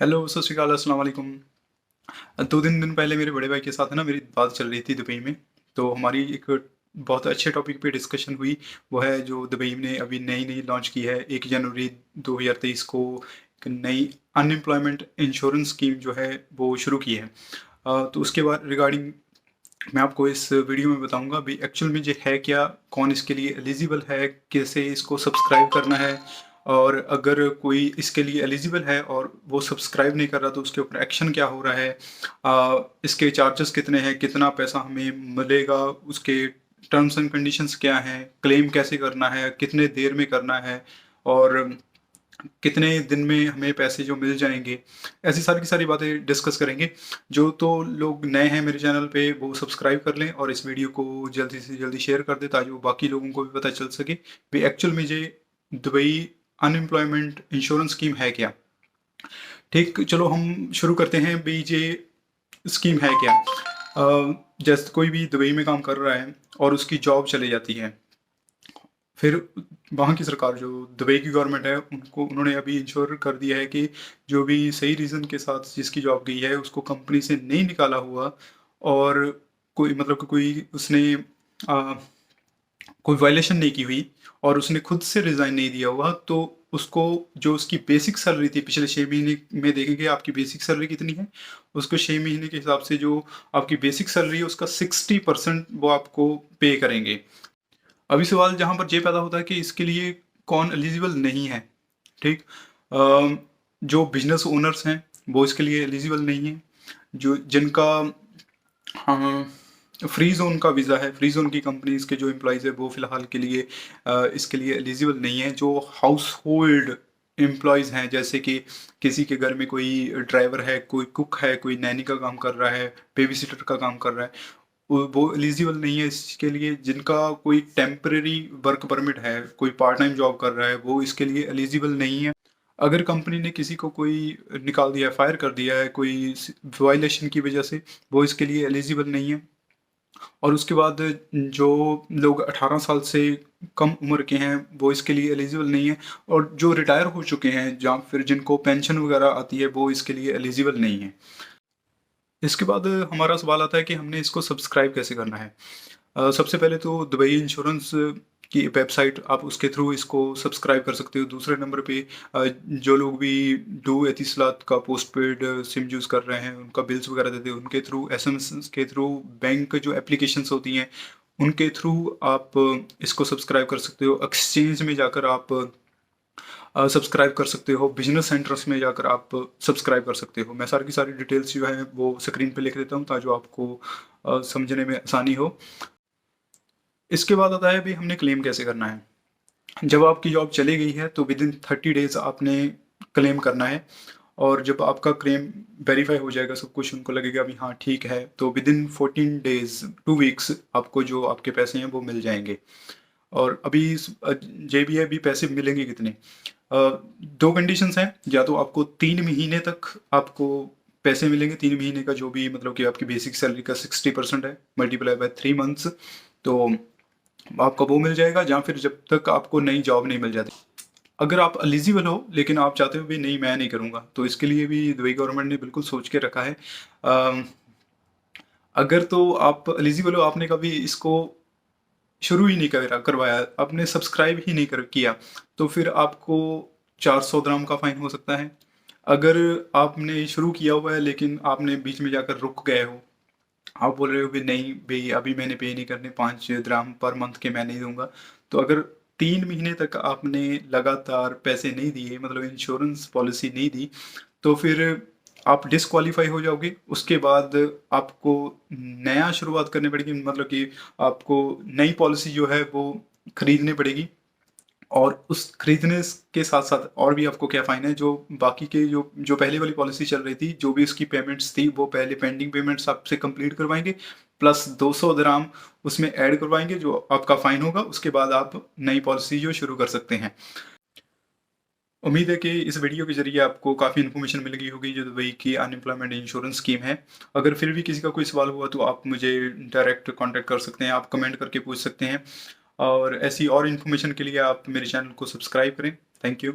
Hello, सत श्री अकाल, अस्सलाम वालेकुम। 2-3 दिन पहले मेरे बड़े भाई के साथ है ना मेरी बात चल रही थी दुबई में। तो हमारी एक बहुत अच्छे टॉपिक पे डिस्कशन हुई। वो है जो दुबई ने अभी नई-नई लॉन्च की है 1 जनवरी 2023 को एक नई अनएम्प्लॉयमेंट इंश्योरेंस स्कीम जो है वो शुरू की है। तो उसके बाद रिगार्डिंग मैं आपको इस वीडियो में बताऊँगा अभी एक्चुअल में ये है क्या? कौन इसके लिए एलिजिबल है? कैसे इसको सब्सक्राइब करना है? और अगर कोई इसके लिए एलिजिबल है और वो सब्सक्राइब नहीं कर रहा तो उसके ऊपर एक्शन क्या हो रहा है? इसके चार्जेस कितने हैं? कितना पैसा हमें मिलेगा? उसके टर्म्स एंड कंडीशंस क्या हैं? क्लेम कैसे करना है? कितने देर में करना है? और कितने दिन में हमें पैसे जो मिल जाएँगे? ऐसी सारी की सारी बातें डिस्कस करेंगे। जो तो लोग नए हैं मेरे चैनल पे वो सब्सक्राइब कर लें और इस वीडियो को जल्दी से जल्दी शेयर कर दें ताकि वो बाकी लोगों को भी पता चल सके कि एक्चुअल में ये दुबई अनएम्प्लॉयमेंट इंश्योरेंस स्कीम है क्या? ठीक, चलो हम शुरू करते हैं भई ये स्कीम है क्या? जैसे कोई भी दुबई में काम कर रहा है और उसकी जॉब चली जाती है। फिर वहाँ की सरकार जो दुबई की गवर्नमेंट है उन्होंने अभी इंश्योर कर दिया है कि जो भी सही रीज़न के साथ जिसकी जॉब गई है उसको कंपनी से नहीं निकाला हुआ और कोई मतलब कि कोई उसने अ, कोई वायलेशन नहीं की हुई और उसने खुद से रिज़ाइन नहीं दिया हुआ तो उसको जो उसकी बेसिक सैलरी थी पिछले 6 महीने में देखेंगे आपकी बेसिक सैलरी कितनी है, उसको 6 महीने के हिसाब से जो आपकी बेसिक सैलरी है उसका 60% वो आपको पे करेंगे। अभी सवाल जहाँ पर ये पैदा होता है कि इसके लिए कौन एलिजिबल नहीं है, ठीक? जो बिज़नेस ओनर्स हैं, वो इसके लिए एलिजिबल नहीं हैं। जो जिनका हाँ, फ्री ज़ोन का वीज़ा है, फ्री ज़ोन की कंपनीज़ के जो एम्प्लॉइज़ हैं, वो फ़िलहाल के लिए इसके लिए एलिजिबल नहीं हैं। जो हाउसहोल्ड एम्प्लॉइज़ हैं, जैसे कि किसी के घर में कोई ड्राइवर है, कोई कुक है, कोई नैनी का काम कर रहा है, बेबी-सिटर का काम कर रहा है, वो एलिजिबल नहीं है इसके लिए। जिनका कोई टेम्परेरी वर्क परमिट है, कोई पार्ट टाइम जॉब कर रहा है, वो इसके लिए एलिजिबल नहीं है। अगर कंपनी ने किसी को कोई निकाल दिया है, फायर कर दिया है कोई वायलेशन की वजह से, वो इसके लिए एलिजिबल नहीं है। और उसके बाद जो लोग 18 साल से कम उम्र के हैं, वो इसके लिए एलिजिबल नहीं है। और जो रिटायर हो चुके हैं या फिर जिनको पेंशन वगैरह आती है, वो इसके लिए एलिजिबल नहीं है। इसके बाद हमारा सवाल आता है कि हमने इसको सब्सक्राइब कैसे करना है? सबसे पहले तो दुबई इंश्योरेंस की वेबसाइट आप उसके थ्रू इसको सब्सक्राइब कर सकते हो। दूसरे नंबर पे जो लोग भी डू एतिसलात का पोस्टपेड सिम यूज़ कर रहे हैं, उनका बिल्स वगैरह देते हैं, उनके थ्रू एसएमएस के थ्रू बैंक जो एप्लीकेशंस होती हैं, उनके थ्रू आप इसको सब्सक्राइब कर सकते हो। एक्सचेंज में जाकर आप सब्सक्राइब कर सकते हो, बिज़नेस सेंटर्स में जाकर आप सब्सक्राइब कर सकते हो। मैं सारी की सारी डिटेल्स जो है वो स्क्रीन पे लिख देता हूँ ताकि जो आपको समझने में आसानी हो। इसके बाद आता है अभी हमने क्लेम कैसे करना है। जब आपकी जॉब चली गई है तो विदिन 30 डेज़ आपने क्लेम करना है और जब आपका क्लेम वेरीफ़ाई हो जाएगा सब कुछ उनको लगेगा अभी हाँ ठीक है, तो विदिन 14 डेज़ 2 वीक्स आपको जो आपके पैसे हैं वो मिल जाएँगे। और अभी ये भी है अभी पैसे मिलेंगे कितने? 2 कंडीशंस हैं, या तो आपको 3 महीने तक आपको पैसे मिलेंगे, 3 महीने का जो भी मतलब कि आपकी बेसिक सैलरी का 60% है, मल्टीप्लाई बाय 3 मंथ्स, तो आपका वो मिल जाएगा या फिर जब तक आपको नई जॉब नहीं मिल जाती। अगर आप एलिजिबल हो लेकिन आप चाहते हो भी नहीं मैं नहीं करूँगा, तो इसके लिए भी दुबई गवर्नमेंट ने बिल्कुल सोच के रखा है। अ, अगर तो आप एलिजिबल हो, आपने कभी इसको शुरू ही नहीं करवाया, आपने सब्सक्राइब ही नहीं किया, तो फिर आपको 400 दिरहम का फ़ाइन हो सकता है। अगर आपने शुरू किया हुआ है लेकिन आपने बीच में जाकर रुक गए हो, आप बोल रहे हो कि नहीं भई अभी मैंने पे नहीं करने, 5 दिरहम पर मंथ के मैं नहीं दूँगा। तो अगर 3 महीने तक आपने लगातार पैसे नहीं दिए, मतलब इंश्योरेंस पॉलिसी नहीं दी, तो फिर आप डिस्क्वालीफाई हो जाओगे। उसके बाद आपको नया शुरुआत करनी पड़ेगी, मतलब कि आपको नई पॉलिसी जो है वो खरीदनी पड़ेगी। और उस खरीदने के साथ-साथ और भी आपको क्या फ़ाइन है, जो बाकी के जो जो पहले वाली पॉलिसी चल रही थी, जो भी उसकी पेमेंट्स थी, वो पहले पेंडिंग पेमेंट्स आपसे कंप्लीट करवाएँगे, प्लस 200 दिरहम उसमें ऐड करवाएँगे, जो आपका फ़ाइन होगा। उसके बाद आप नई पॉलिसी जो शुरू कर सकते हैं। उम्मीद है कि इस वीडियो के ज़रिए आपको काफ़ी इन्फॉर्मेशन मिल गई होगी जो दुबई की अनएम्प्लॉयमेंट इंश्योरेंस स्कीम है। अगर फिर भी किसी का कोई सवाल हुआ तो आप मुझे डायरेक्ट कॉन्टैक्ट कर सकते हैं, आप कमेंट करके पूछ सकते हैं। और ऐसी और इन्फॉर्मेशन के लिए आप मेरे चैनल को सब्सक्राइब करें। Thank you.